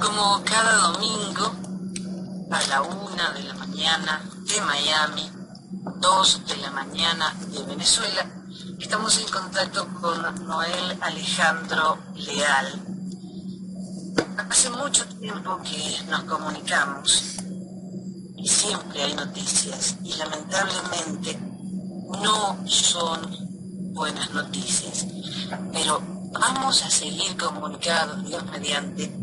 Como cada domingo, a la 1 de la mañana de Miami, 2 de la mañana de Venezuela, estamos en contacto con Noel Alejandro Leal. Hace mucho tiempo que nos comunicamos y siempre hay noticias y lamentablemente no son buenas noticias, pero vamos a seguir comunicados, Dios mediante,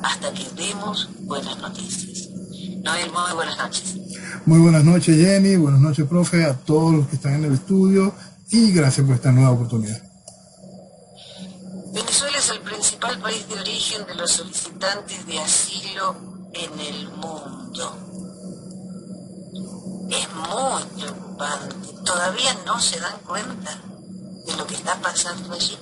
hasta que demos buenas noticias. Noel, muy buenas noches. Muy buenas noches, Jenny, buenas noches, profe, a todos los que están en el estudio y gracias por esta nueva oportunidad. Venezuela es el principal país de origen de los solicitantes de asilo en el mundo. Es muy preocupante. ¿Todavía no se dan cuenta de lo que está pasando allí?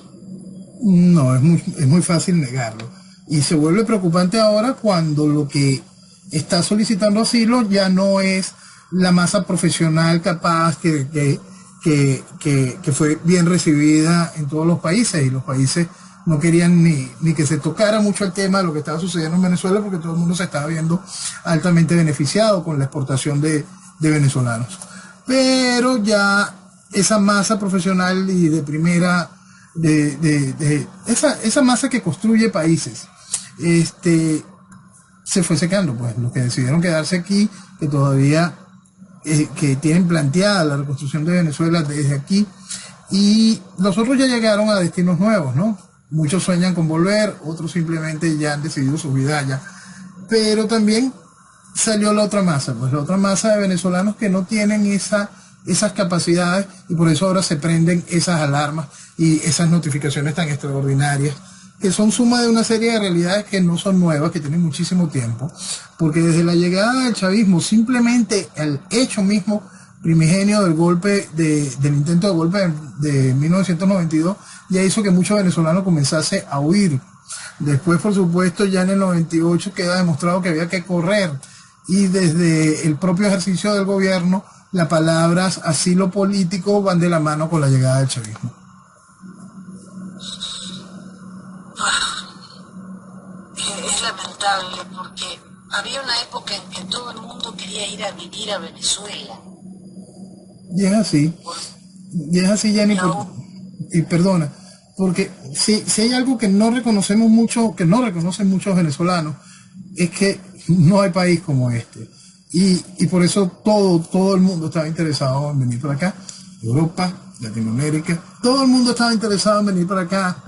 No, es muy fácil negarlo. Y se vuelve preocupante ahora cuando lo que está solicitando asilo ya no es la masa profesional capaz que fue bien recibida en todos los países, y los países no querían ni que se tocara mucho el tema de lo que estaba sucediendo en Venezuela, porque todo el mundo se estaba viendo altamente beneficiado con la exportación de venezolanos. Pero ya esa masa profesional y de primera, esa masa que construye países, se fue secando. Pues los que decidieron quedarse aquí, que todavía que tienen planteada la reconstrucción de Venezuela desde aquí, y los otros ya llegaron a destinos nuevos, ¿no? Muchos sueñan con volver, otros simplemente ya han decidido su vida allá. Pero también salió la otra masa, pues la otra masa de venezolanos que no tienen esas capacidades, y por eso ahora se prenden esas alarmas y esas notificaciones tan extraordinarias, que son suma de una serie de realidades que no son nuevas, que tienen muchísimo tiempo, porque desde la llegada del chavismo, simplemente el hecho mismo primigenio del golpe, del intento de golpe de 1992, ya hizo que muchos venezolanos comenzasen a huir. Después, por supuesto, ya en el 98 queda demostrado que había que correr, y desde el propio ejercicio del gobierno, las palabras asilo político van de la mano con la llegada del chavismo. Es lamentable porque había una época en que todo el mundo quería ir a vivir a Venezuela. Y es así, Jenny, y perdona, porque si hay algo que no reconocemos mucho, que no reconocen muchos venezolanos, es que no hay país como este. Y por eso todo el mundo estaba interesado en venir para acá. Europa, Latinoamérica, todo el mundo estaba interesado en venir para acá.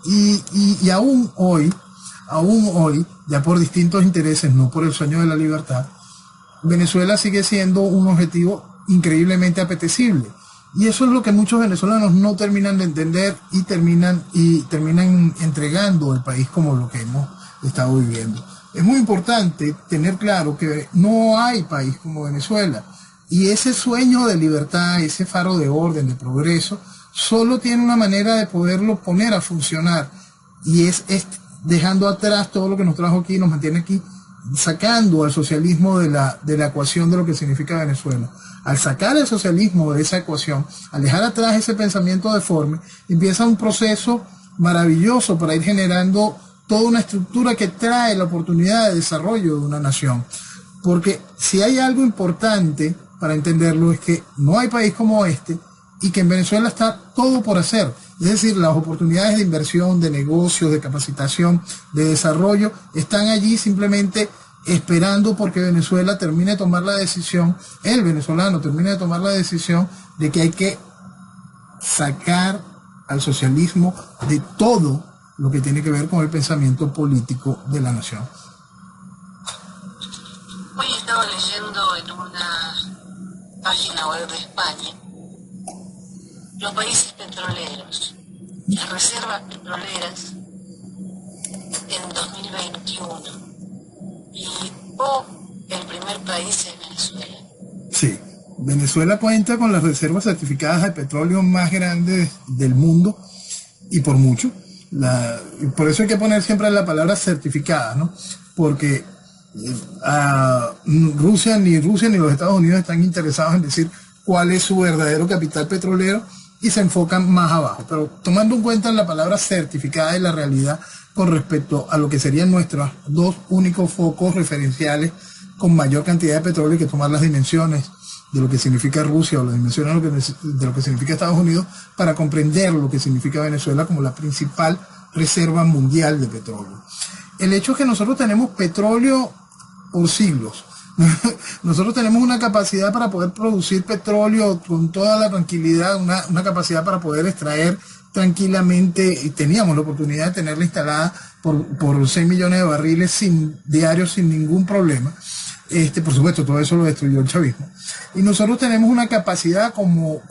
Y aún hoy, ya por distintos intereses, no por el sueño de la libertad, Venezuela sigue siendo un objetivo increíblemente apetecible. Y eso es lo que muchos venezolanos no terminan de entender, y terminan entregando el país como lo que hemos estado viviendo. Es muy importante tener claro que no hay país como Venezuela, y ese sueño de libertad, ese faro de orden, de progreso, solo tiene una manera de poderlo poner a funcionar, y es dejando atrás todo lo que nos trajo aquí y nos mantiene aquí, sacando al socialismo de la ecuación de lo que significa Venezuela. Al sacar el socialismo de esa ecuación, al dejar atrás ese pensamiento deforme, empieza un proceso maravilloso para ir generando toda una estructura que trae la oportunidad de desarrollo de una nación. Porque si hay algo importante para entenderlo, es que no hay país como este, y que en Venezuela está todo por hacer. Es decir, las oportunidades de inversión, de negocios, de capacitación, de desarrollo, están allí simplemente esperando porque Venezuela termine de tomar la decisión, el venezolano termine de tomar la decisión de que hay que sacar al socialismo de todo lo que tiene que ver con el pensamiento político de la nación. Hoy estaba leyendo en una página web de España los países petroleros, las reservas petroleras en 2021, y el primer país es Venezuela. Sí, Venezuela cuenta con las reservas certificadas de petróleo más grandes del mundo, y por mucho. Por eso hay que poner siempre la palabra certificada, ¿no? Porque ni Rusia ni los Estados Unidos están interesados en decir cuál es su verdadero capital petrolero, y se enfocan más abajo. Pero tomando en cuenta la palabra certificada de la realidad con respecto a lo que serían nuestros dos únicos focos referenciales con mayor cantidad de petróleo, y que tomar las dimensiones de lo que significa Rusia o las dimensiones de lo que significa Estados Unidos para comprender lo que significa Venezuela como la principal reserva mundial de petróleo. El hecho es que nosotros tenemos petróleo por siglos. Nosotros tenemos una capacidad para poder producir petróleo con toda la tranquilidad, una capacidad para poder extraer tranquilamente, y teníamos la oportunidad de tenerla instalada por 6 millones de barriles diarios sin ningún problema. Por supuesto, todo eso lo destruyó el chavismo. Y nosotros tenemos una capacidad como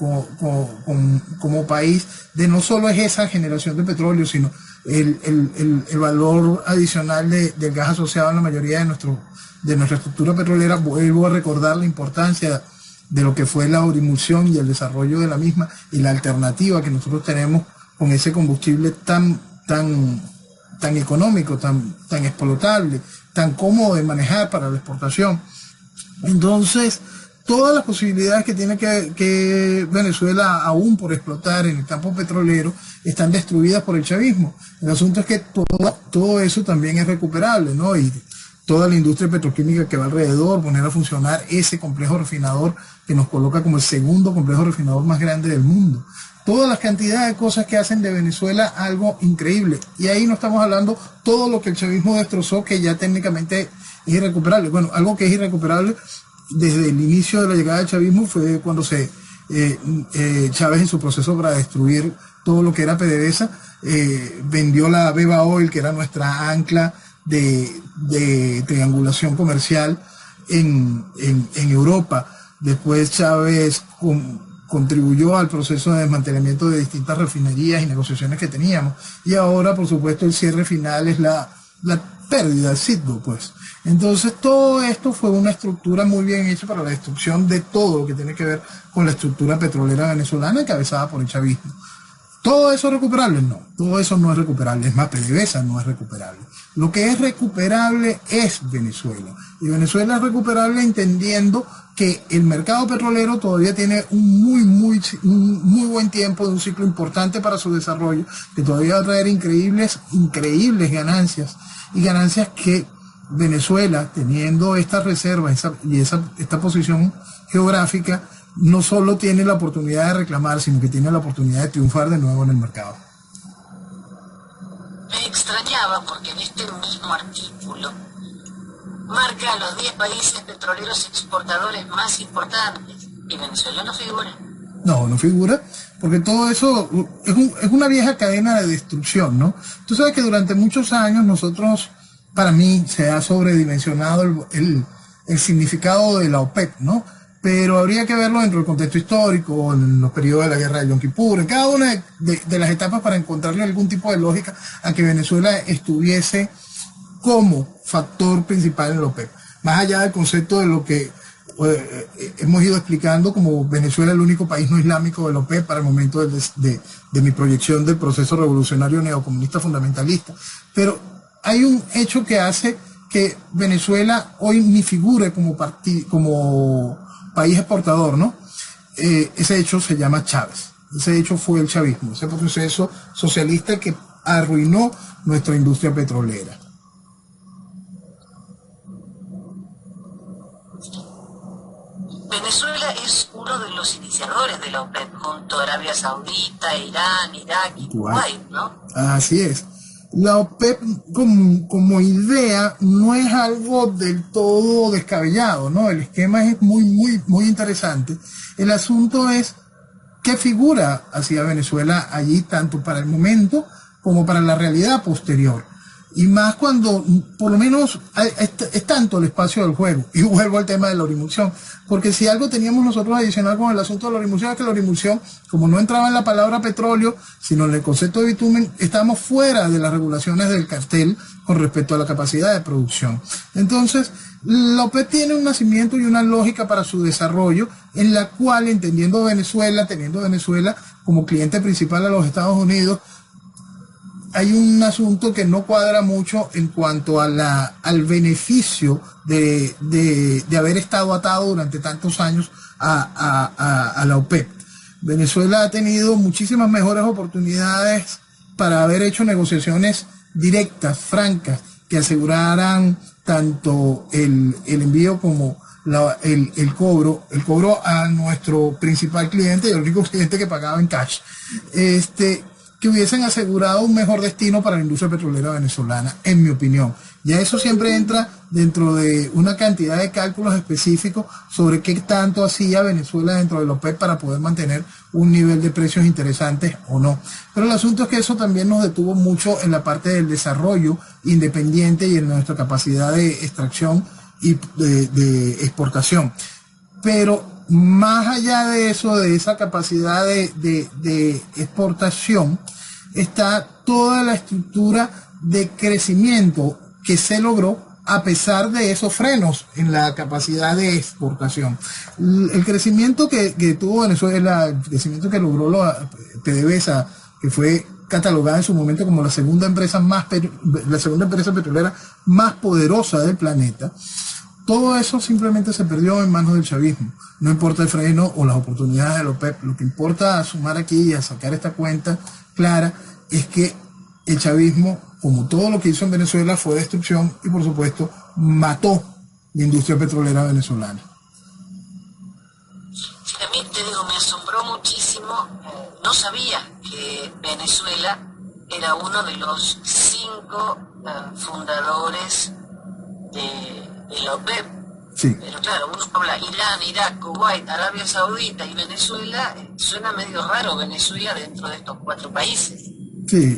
país de no solo es esa generación de petróleo, sino el valor adicional del gas asociado en la mayoría de nuestra estructura petrolera. Vuelvo a recordar la importancia de lo que fue la orimulsión y el desarrollo de la misma, y la alternativa que nosotros tenemos con ese combustible tan económico, tan explotable, tan cómodo de manejar para la exportación. Entonces, todas las posibilidades que tiene que Venezuela aún por explotar en el campo petrolero están destruidas por el chavismo. El asunto es que todo eso también es recuperable, ¿no? Y toda la industria petroquímica que va alrededor, poner a funcionar ese complejo refinador que nos coloca como el segundo complejo refinador más grande del mundo. Todas las cantidades de cosas que hacen de Venezuela algo increíble. Y ahí no estamos hablando todo lo que el chavismo destrozó, que ya técnicamente es irrecuperable. Bueno, algo que es irrecuperable desde el inicio de la llegada del chavismo fue cuando Chávez, en su proceso para destruir todo lo que era PDVSA, vendió la Beba Oil, que era nuestra ancla de triangulación comercial en Europa. Después Chávez contribuyó al proceso de desmantelamiento de distintas refinerías y negociaciones que teníamos. Y ahora, por supuesto, el cierre final es la pérdida del Citgo, pues. Entonces, todo esto fue una estructura muy bien hecha para la destrucción de todo lo que tiene que ver con la estructura petrolera venezolana encabezada por el chavismo. ¿Todo eso es recuperable? No, todo eso no es recuperable. Es más, PDVSA no es recuperable. Lo que es recuperable es Venezuela. Y Venezuela es recuperable entendiendo que el mercado petrolero todavía tiene un muy buen tiempo de un ciclo importante para su desarrollo, que todavía va a traer increíbles ganancias, y ganancias que Venezuela, teniendo estas reservas y esta posición geográfica, no solo tiene la oportunidad de reclamar, sino que tiene la oportunidad de triunfar de nuevo en el mercado. Me extrañaba porque en este mismo artículo marca a los 10 países petroleros exportadores más importantes y Venezuela no figura. No figura, porque todo eso es una vieja cadena de destrucción, ¿no? Tú sabes que durante muchos años nosotros, para mí, se ha sobredimensionado el significado de la OPEP, ¿no? Pero habría que verlo dentro del contexto histórico, en los periodos de la guerra de Yom Kippur, en cada una de las etapas, para encontrarle algún tipo de lógica a que Venezuela estuviese como factor principal en la OPEP. Más allá del concepto de lo que hemos ido explicando como Venezuela el único país no islámico de la OPEP para el momento de mi proyección del proceso revolucionario neocomunista fundamentalista. Pero hay un hecho que hace que Venezuela hoy ni figure como país exportador, ¿no? Ese hecho se llama Chávez. Ese hecho fue el chavismo, ese proceso socialista que arruinó nuestra industria petrolera. Venezuela es uno de los iniciadores de la OPEP junto a Arabia Saudita, Irán, Irak y Kuwait, ¿no? Así es. La OPEP como idea no es algo del todo descabellado, ¿no? El esquema es muy interesante. El asunto es qué figura hacía Venezuela allí, tanto para el momento como para la realidad posterior. Y más cuando, por lo menos, es tanto el espacio del juego. Y vuelvo al tema de la orimulsión. Porque si algo teníamos nosotros adicional con el asunto de la orimulsión, es que la orimulsión, como no entraba en la palabra petróleo, sino en el concepto de bitumen, estábamos fuera de las regulaciones del cartel con respecto a la capacidad de producción. Entonces, la OPEP tiene un nacimiento y una lógica para su desarrollo, en la cual, teniendo Venezuela como cliente principal a los Estados Unidos, hay un asunto que no cuadra mucho en cuanto a al beneficio de haber estado atado durante tantos años a la OPEP. Venezuela ha tenido muchísimas mejores oportunidades para haber hecho negociaciones directas, francas, que aseguraran tanto el envío como el cobro a nuestro principal cliente, y el único cliente que pagaba en cash, que hubiesen asegurado un mejor destino para la industria petrolera venezolana, en mi opinión. Ya eso siempre entra dentro de una cantidad de cálculos específicos sobre qué tanto hacía Venezuela dentro de la OPEP para poder mantener un nivel de precios interesantes o no. Pero el asunto es que eso también nos detuvo mucho en la parte del desarrollo independiente y en nuestra capacidad de extracción y de exportación. Pero más allá de eso, de esa capacidad de exportación, está toda la estructura de crecimiento que se logró a pesar de esos frenos en la capacidad de exportación. El crecimiento que tuvo Venezuela, el crecimiento que logró PDVSA, que fue catalogada en su momento como la segunda empresa petrolera más poderosa del planeta, todo eso simplemente se perdió en manos del chavismo. No importa el freno o las oportunidades de la OPEP, lo que importa sumar aquí y a sacar esta cuenta clara es que el chavismo, como todo lo que hizo en Venezuela, fue destrucción y, por supuesto, mató la industria petrolera venezolana. Sí, a mí, te digo, me asombró muchísimo. No sabía que Venezuela era uno de los 5 fundadores de la OPEP. Sí. Pero claro, uno habla Irán, Irak, Kuwait, Arabia Saudita y Venezuela, suena medio raro Venezuela dentro de estos 4 países. Sí,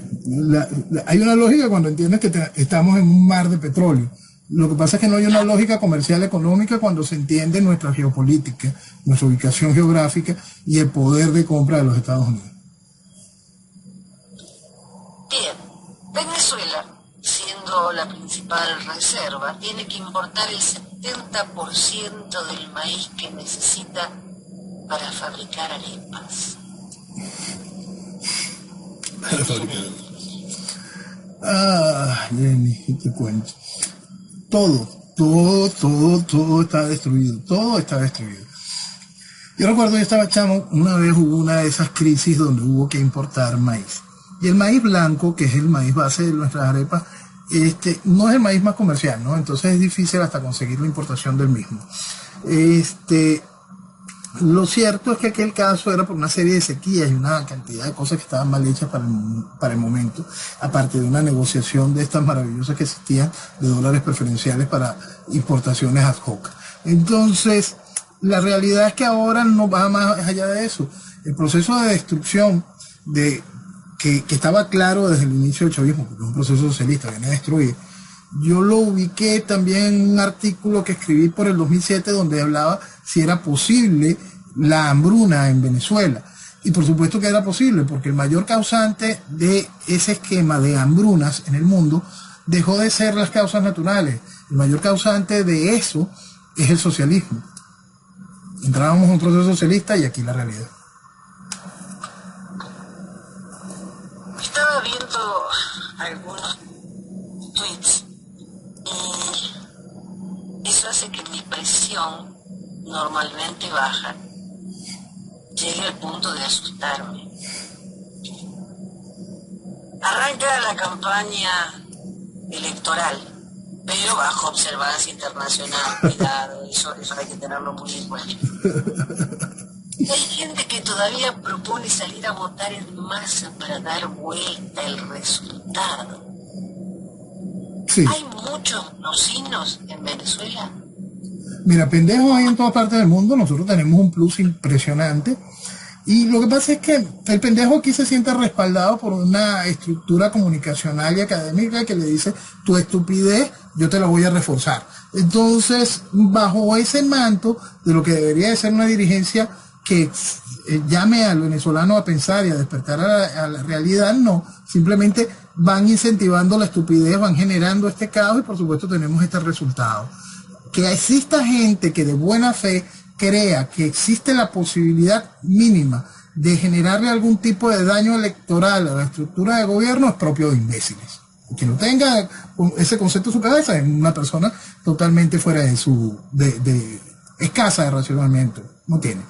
hay una lógica cuando entiendes que estamos en un mar de petróleo. Lo que pasa es que no hay una lógica comercial económica cuando se entiende nuestra geopolítica, nuestra ubicación geográfica y el poder de compra de los Estados Unidos. Bien, Venezuela, siendo la principal reserva, tiene que importar el 70% del maíz que necesita para fabricar arepas. Jenny, te cuento. Todo está destruido. Todo está destruido. Yo recuerdo, yo estaba chamo, una vez hubo una de esas crisis donde hubo que importar maíz. Y el maíz blanco, que es el maíz base de nuestras arepas, no es el maíz más comercial, ¿no? Entonces es difícil hasta conseguir la importación del mismo. Lo cierto es que aquel caso era por una serie de sequías y una cantidad de cosas que estaban mal hechas para el momento, aparte de una negociación de estas maravillosas que existían de dólares preferenciales para importaciones ad hoc. Entonces, la realidad es que ahora no va más allá de eso. El proceso de destrucción que estaba claro desde el inicio del chavismo, porque es un proceso socialista, viene a destruir. Yo lo ubiqué también en un artículo que escribí por el 2007 donde hablaba si era posible la hambruna en Venezuela. Y por supuesto que era posible, porque el mayor causante de ese esquema de hambrunas en el mundo dejó de ser las causas naturales. El mayor causante de eso es el socialismo. Entrábamos en un proceso socialista y aquí la realidad. Estaba viendo algunos tweets y eso hace que mi presión, normalmente baja, llegue al punto de asustarme. Arranca la campaña electoral, pero bajo observancia internacional. Cuidado, eso hay que tenerlo muy en cuenta. Hay gente que todavía propone salir a votar en masa para dar vuelta el resultado. Sí. ¿Hay muchos nocinos en Venezuela? Mira, pendejos hay en todas partes del mundo. Nosotros tenemos un plus impresionante. Y lo que pasa es que el pendejo aquí se siente respaldado por una estructura comunicacional y académica que le dice, tu estupidez, yo te la voy a reforzar. Entonces, bajo ese manto de lo que debería de ser una dirigencia que llame al venezolano a pensar y a despertar a la realidad, no, simplemente van incentivando la estupidez, van generando este caos y por supuesto tenemos este resultado. Que exista gente que de buena fe crea que existe la posibilidad mínima de generarle algún tipo de daño electoral a la estructura de gobierno es propio de imbéciles. Que no tenga ese concepto en su cabeza es una persona totalmente fuera de escasa de racionamiento, no tiene.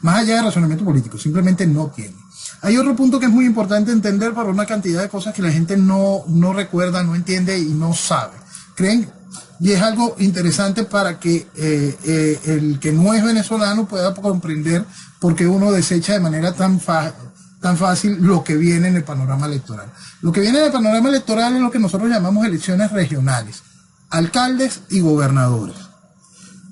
más allá de razonamiento político, simplemente no tiene. Hay otro punto que es muy importante entender para una cantidad de cosas que la gente no recuerda, no entiende y no sabe. Creen, y es algo interesante para que el que no es venezolano pueda comprender por qué uno desecha de manera tan fácil lo que viene en el panorama electoral. Lo que viene en el panorama electoral es lo que nosotros llamamos elecciones regionales, alcaldes y gobernadores.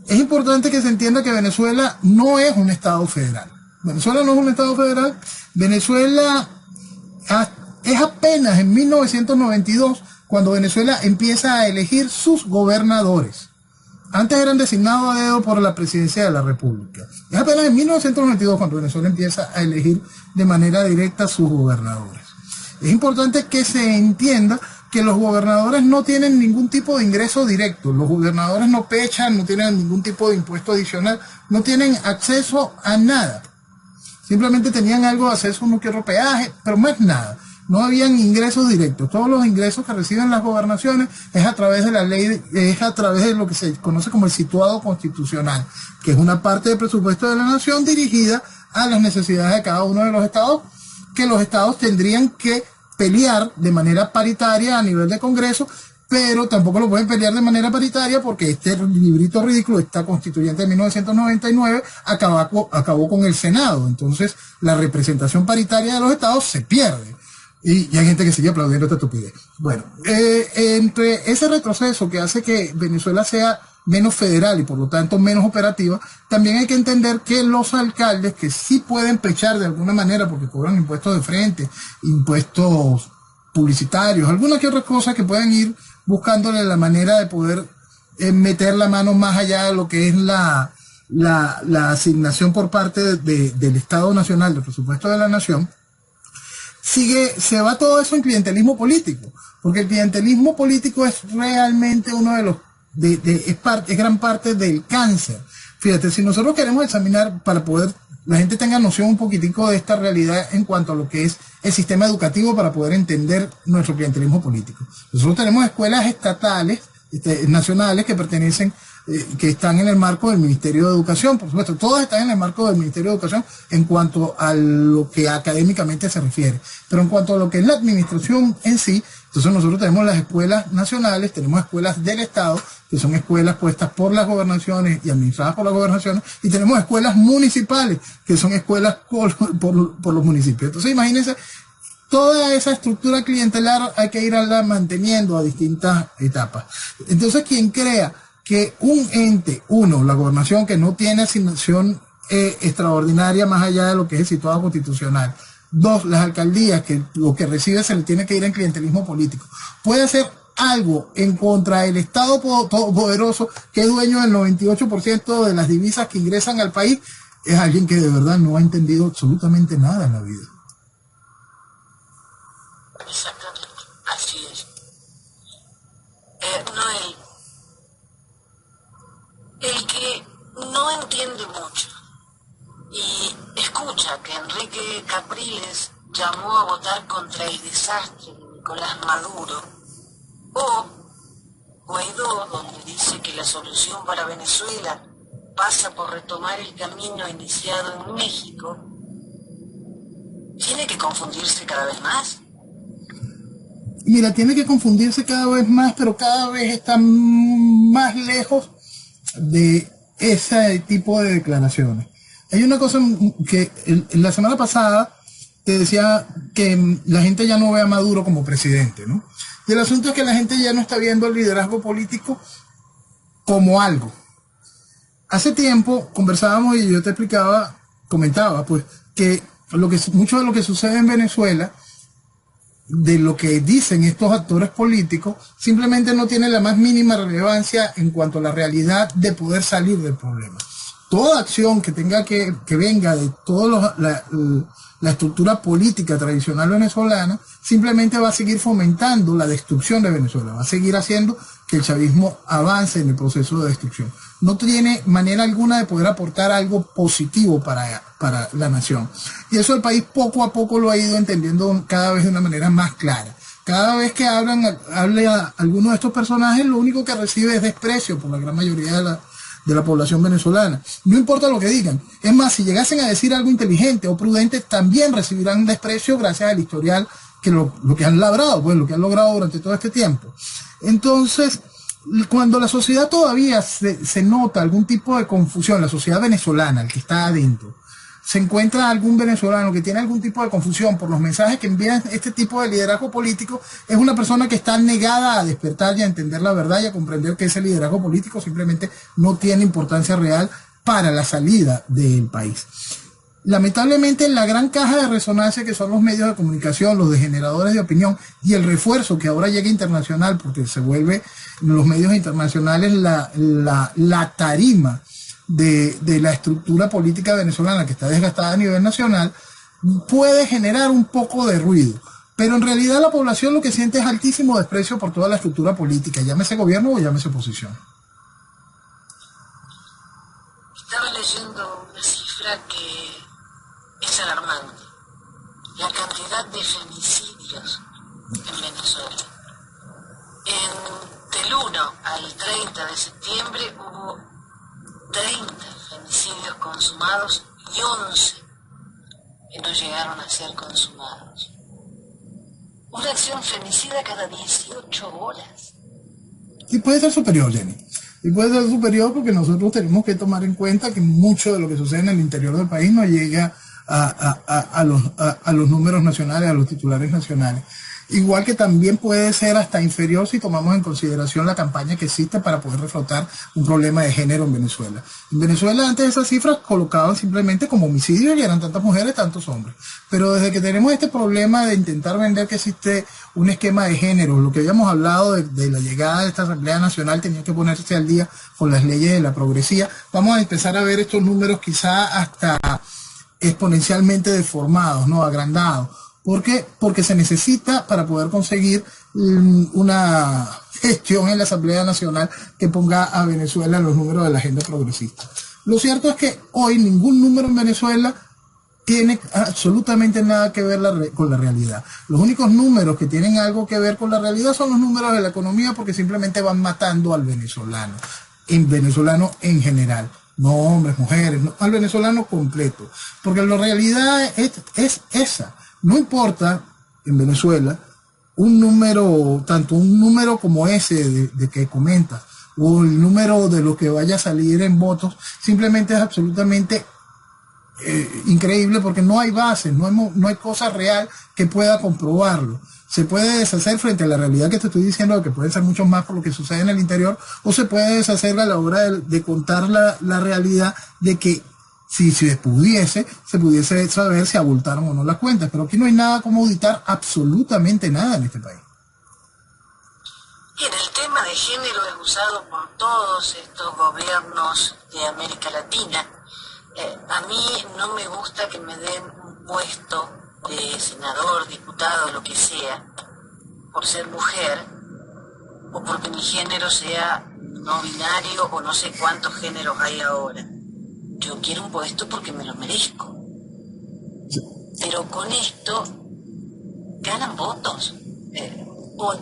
Es importante que se entienda que Venezuela no es un estado federal. Venezuela no es un estado federal. Venezuela es apenas en 1992 cuando Venezuela empieza a elegir sus gobernadores. Antes eran designados a dedo por la presidencia de la República. Es apenas en 1992 cuando Venezuela empieza a elegir de manera directa sus gobernadores. Es importante que se entienda que los gobernadores no tienen ningún tipo de ingreso directo. Los gobernadores no pechan, no tienen ningún tipo de impuesto adicional, no tienen acceso a nada. Simplemente tenían algo de acceso a un que otro peaje, pero más nada. No habían ingresos directos. Todos los ingresos que reciben las gobernaciones es a través de la ley, es a través de lo que se conoce como el situado constitucional, que es una parte del presupuesto de la nación dirigida a las necesidades de cada uno de los estados, que los estados tendrían que pelear de manera paritaria a nivel de Congreso, pero tampoco lo pueden pelear de manera paritaria porque este librito ridículo, esta constituyente de 1999, acabó con el Senado. Entonces, la representación paritaria de los estados se pierde. Y hay gente que sigue aplaudiendo esta estupidez. Bueno, entre ese retroceso que hace que Venezuela sea menos federal y por lo tanto menos operativa, también hay que entender que los alcaldes que sí pueden pechar de alguna manera porque cobran impuestos de frente, impuestos publicitarios, algunas que otras cosas que pueden ir buscándole la manera de poder meter la mano más allá de lo que es la asignación por parte del Estado Nacional, del presupuesto de la nación. Se va todo eso en clientelismo político, porque el clientelismo político es realmente uno de los, es gran parte del cáncer. Fíjate, si nosotros queremos examinar para poder, la gente tenga noción un poquitico de esta realidad en cuanto a lo que es el sistema educativo para poder entender nuestro clientelismo político. Nosotros tenemos escuelas estatales, nacionales que pertenecen, que están en el marco del Ministerio de Educación, por supuesto, todas están en el marco del Ministerio de Educación en cuanto a lo que académicamente se refiere, pero en cuanto a lo que es la administración en sí, entonces nosotros tenemos las escuelas nacionales, tenemos escuelas del Estado, que son escuelas puestas por las gobernaciones y administradas por las gobernaciones, y tenemos escuelas municipales, que son escuelas por los municipios. Entonces imagínense, toda esa estructura clientelar hay que irla manteniendo a distintas etapas. Entonces quien crea que un ente, la gobernación que no tiene asignación extraordinaria más allá de lo que es el situado constitucional, 2, las alcaldías, que lo que recibe se le tiene que ir en clientelismo político, puede hacer algo en contra del Estado todopoderoso que es dueño del 98% de las divisas que ingresan al país, es alguien que de verdad no ha entendido absolutamente nada en la vida. Exactamente, así es. Noel, el que no entiende mucho y escucha que Enrique Capriles llamó a votar contra el desastre de Nicolás Maduro, o Guaidó, donde dice que la solución para Venezuela pasa por retomar el camino iniciado en México, tiene que confundirse cada vez más. Mira, tiene que confundirse cada vez más, pero cada vez está más lejos de ese tipo de declaraciones. Hay una cosa que la semana pasada te decía que la gente ya no ve a Maduro como presidente, ¿no? Y el asunto es que la gente ya no está viendo el liderazgo político como algo. Hace tiempo conversábamos y yo te comentaba pues que mucho de lo que sucede en Venezuela, de lo que dicen estos actores políticos, simplemente no tiene la más mínima relevancia en cuanto a la realidad de poder salir del problema. Toda acción que venga de toda la estructura política tradicional venezolana simplemente va a seguir fomentando la destrucción de Venezuela, va a seguir haciendo que el chavismo avance en el proceso de destrucción. No tiene manera alguna de poder aportar algo positivo para la nación. Y eso el país poco a poco lo ha ido entendiendo cada vez de una manera más clara. Cada vez que hable a alguno de estos personajes, lo único que recibe es desprecio por la gran mayoría de la población venezolana. No importa lo que digan. Es más, si llegasen a decir algo inteligente o prudente, también recibirán desprecio gracias al historial que lo que han labrado, pues lo que han logrado durante todo este tiempo. Entonces, cuando la sociedad todavía se nota algún tipo de confusión, la sociedad venezolana, el que está adentro, se encuentra algún venezolano que tiene algún tipo de confusión por los mensajes que envían este tipo de liderazgo político, es una persona que está negada a despertar y a entender la verdad y a comprender que ese liderazgo político simplemente no tiene importancia real para la salida del país. Lamentablemente, la gran caja de resonancia que son los medios de comunicación, los generadores de opinión y el refuerzo que ahora llega internacional, porque se vuelve los medios internacionales la tarima de la estructura política venezolana que está desgastada a nivel nacional, puede generar un poco de ruido. Pero en realidad la población lo que siente es altísimo desprecio por toda la estructura política, llámese gobierno o llámese oposición. Estaba leyendo una cifra que es alarmante. La cantidad de femicidios en Venezuela. Del 1 al 30 de septiembre hubo 30 femicidios consumados y 11 que no llegaron a ser consumados. Una acción femicida cada 18 horas. Y puede ser superior, Jenny. Y puede ser superior porque nosotros tenemos que tomar en cuenta que mucho de lo que sucede en el interior del país no llega a los números nacionales, a los titulares nacionales. Igual que también puede ser hasta inferior si tomamos en consideración la campaña que existe para poder reflotar un problema de género en Venezuela. En Venezuela antes esas cifras colocaban simplemente como homicidios y eran tantas mujeres, tantos hombres. Pero desde que tenemos este problema de intentar vender que existe un esquema de género, lo que habíamos hablado de la llegada de esta Asamblea Nacional tenía que ponerse al día con las leyes de la progresía, vamos a empezar a ver estos números quizá hasta exponencialmente deformados, ¿no? Agrandados. ¿Por qué? Porque se necesita para poder conseguir una gestión en la Asamblea Nacional que ponga a Venezuela en los números de la agenda progresista. Lo cierto es que hoy ningún número en Venezuela tiene absolutamente nada que ver con la realidad. Los únicos números que tienen algo que ver con la realidad son los números de la economía porque simplemente van matando al venezolano en general. No hombres, mujeres, no, al venezolano completo. Porque la realidad es esa. No importa en Venezuela un número, tanto un número como ese de que comentas, o el número de lo que vaya a salir en votos, simplemente es absolutamente increíble porque no hay bases, no hay cosa real que pueda comprobarlo. Se puede deshacer frente a la realidad que te estoy diciendo, que pueden ser muchos más por lo que sucede en el interior, o se puede deshacer a la hora de contar la realidad de que si se pudiese saber si abultaron o no las cuentas. Pero aquí no hay nada como auditar absolutamente nada en este país. Bien, el tema de género es usado por todos estos gobiernos de América Latina. A mí no me gusta que me den un puesto de senador, diputado, lo que sea, por ser mujer o porque mi género sea no binario o no sé cuántos géneros hay ahora. Yo quiero un puesto porque me lo merezco. Pero con esto ganan votos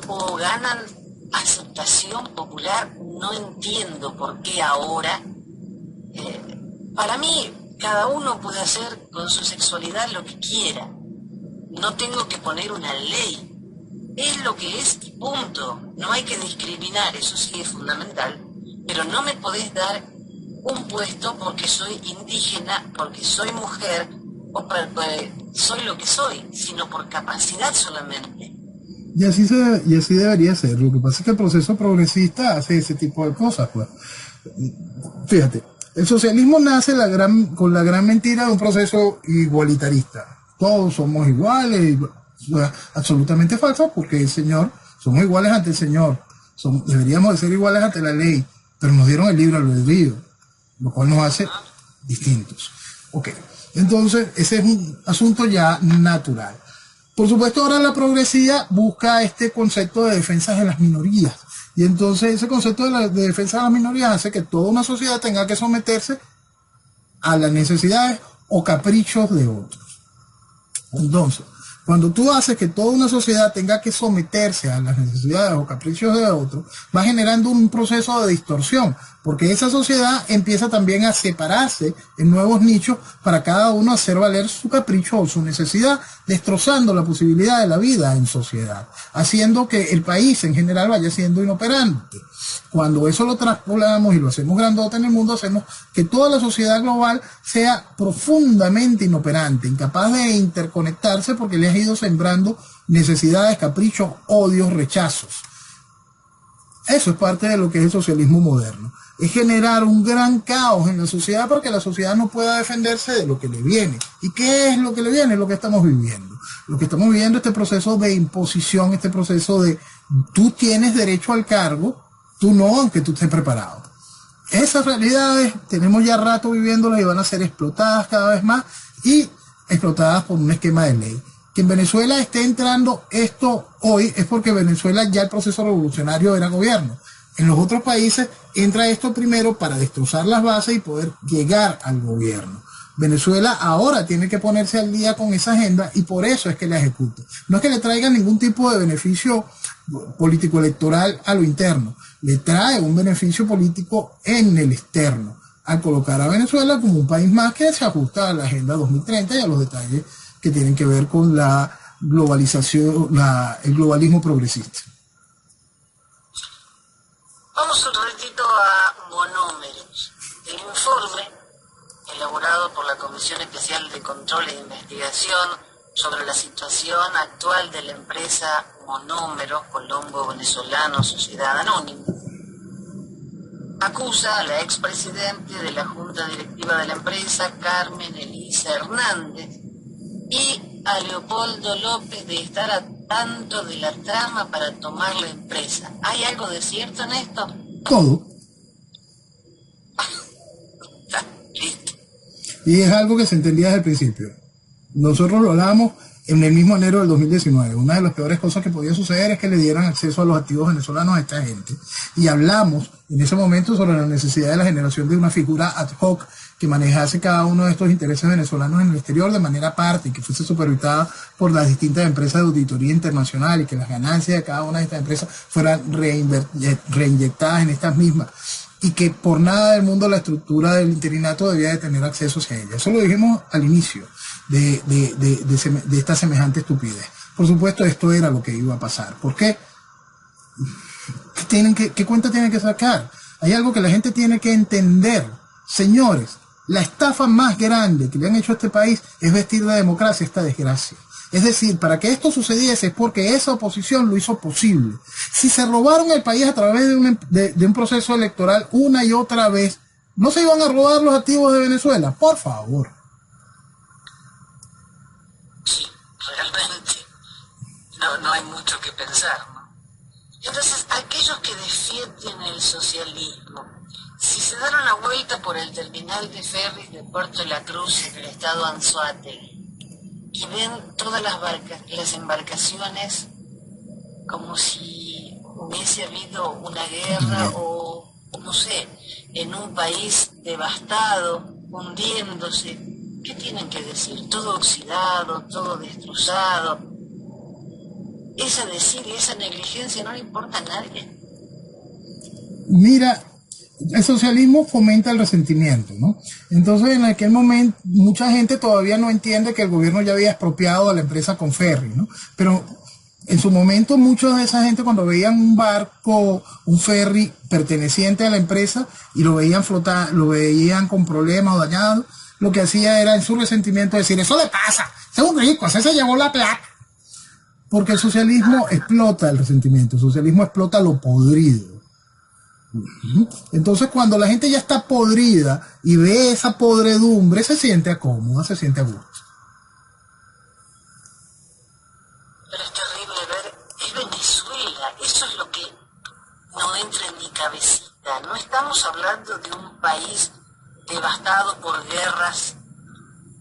o ganan aceptación popular. No entiendo por qué ahora. Para mí, cada uno puede hacer con su sexualidad lo que quiera. No tengo que poner una ley. Es lo que es y punto. No hay que discriminar, eso sí es fundamental. Pero no me podés dar un puesto porque soy indígena, porque soy mujer o porque soy lo que soy, sino por capacidad solamente. Y así debería ser. Lo que pasa es que el proceso progresista hace ese tipo de cosas, pues. Fíjate, el socialismo nace con la gran mentira de un proceso igualitarista. Todos somos iguales, absolutamente falso, porque el Señor, somos iguales ante el Señor, deberíamos de ser iguales ante la ley, pero nos dieron el libre albedrío, lo cual nos hace distintos. Ok, entonces ese es un asunto ya natural. Por supuesto, ahora la progresía busca este concepto de defensa de las minorías, y entonces ese concepto de defensa de las minorías hace que toda una sociedad tenga que someterse a las necesidades o caprichos de otros. Entonces, Cuando tú haces que toda una sociedad tenga que someterse a las necesidades o caprichos de otro, va generando un proceso de distorsión, porque esa sociedad empieza también a separarse en nuevos nichos para cada uno hacer valer su capricho o su necesidad, destrozando la posibilidad de la vida en sociedad, haciendo que el país en general vaya siendo inoperante. Cuando eso lo traspolamos y lo hacemos grandote en el mundo, hacemos que toda la sociedad global sea profundamente inoperante, incapaz de interconectarse porque le has ido sembrando necesidades, caprichos, odios, rechazos. Eso es parte de lo que es el socialismo moderno. Es generar un gran caos en la sociedad para que la sociedad no pueda defenderse de lo que le viene. ¿Y qué es lo que le viene? Lo que estamos viviendo. Lo que estamos viviendo es este proceso de imposición, este proceso de tú tienes derecho al cargo, tú no, aunque tú estés preparado. Esas realidades tenemos ya rato viviéndolas y van a ser explotadas cada vez más y explotadas por un esquema de ley. Que en Venezuela esté entrando esto hoy es porque Venezuela ya el proceso revolucionario era gobierno. En los otros países entra esto primero para destrozar las bases y poder llegar al gobierno. Venezuela ahora tiene que ponerse al día con esa agenda y por eso es que la ejecuta. No es que le traiga ningún tipo de beneficio político-electoral a lo interno, le trae un beneficio político en el externo, al colocar a Venezuela como un país más que se ajusta a la Agenda 2030 y a los detalles que tienen que ver con la globalización, el globalismo progresista. Vamos un ratito a monómeros. El informe elaborado por la Comisión Especial de Control e Investigación sobre la situación actual de la empresa Monómeros Colombo Venezolano Sociedad Anónima acusa a la expresidente de la Junta Directiva de la empresa, Carmen Elisa Hernández, y a Leopoldo López de estar a tanto de la trama para tomar la empresa. ¿Hay algo de cierto en esto? Todo. Listo. Y es algo que se entendía desde el principio. Nosotros lo hablamos en el mismo enero del 2019. Una de las peores cosas que podía suceder es que le dieran acceso a los activos venezolanos a esta gente. Y hablamos en ese momento sobre la necesidad de la generación de una figura ad hoc que manejase cada uno de estos intereses venezolanos en el exterior de manera aparte y que fuese supervisada por las distintas empresas de auditoría internacional y que las ganancias de cada una de estas empresas fueran reinyectadas en estas mismas y que por nada del mundo la estructura del interinato debía de tener acceso hacia ella. Eso lo dijimos al inicio de esta semejante estupidez. Por supuesto, esto era lo que iba a pasar. ¿Por qué? ¿Qué cuenta tienen que sacar? Hay algo que la gente tiene que entender. Señores, la estafa más grande que le han hecho a este país es vestir de democracia esta desgracia. Es decir, para que esto sucediese es porque esa oposición lo hizo posible. Si se robaron el país a través de un proceso electoral una y otra vez, ¿no se iban a robar los activos de Venezuela? Por favor. Sí, realmente no hay mucho que pensar, ¿no? Entonces, aquellos que defienden el socialismo, si se dan una vuelta por el terminal de ferries de Puerto La Cruz en el estado Anzoátegui y ven todas las embarcaciones como si hubiese habido una guerra o no sé, en un país devastado, hundiéndose, ¿qué tienen que decir? Todo oxidado, todo destrozado. Esa desidia, esa negligencia no le importa a nadie. Mira, el socialismo fomenta el resentimiento, ¿no? Entonces, en aquel momento, mucha gente todavía no entiende que el gobierno ya había expropiado a la empresa Conferri, ¿no? Pero en su momento, mucha de esa gente, cuando veían un barco, un ferry perteneciente a la empresa y lo veían flotar, lo veían con problemas o dañado, lo que hacía era en su resentimiento decir, eso le pasa, ese es un rico, ese se llevó la plata. Porque el socialismo explota el resentimiento, el socialismo explota lo podrido. Entonces cuando la gente ya está podrida y ve esa podredumbre, se siente cómoda, se siente a gusto. Pero es terrible ver, es Venezuela, eso es lo que no entra en mi cabecita. No estamos hablando de un país devastado por guerras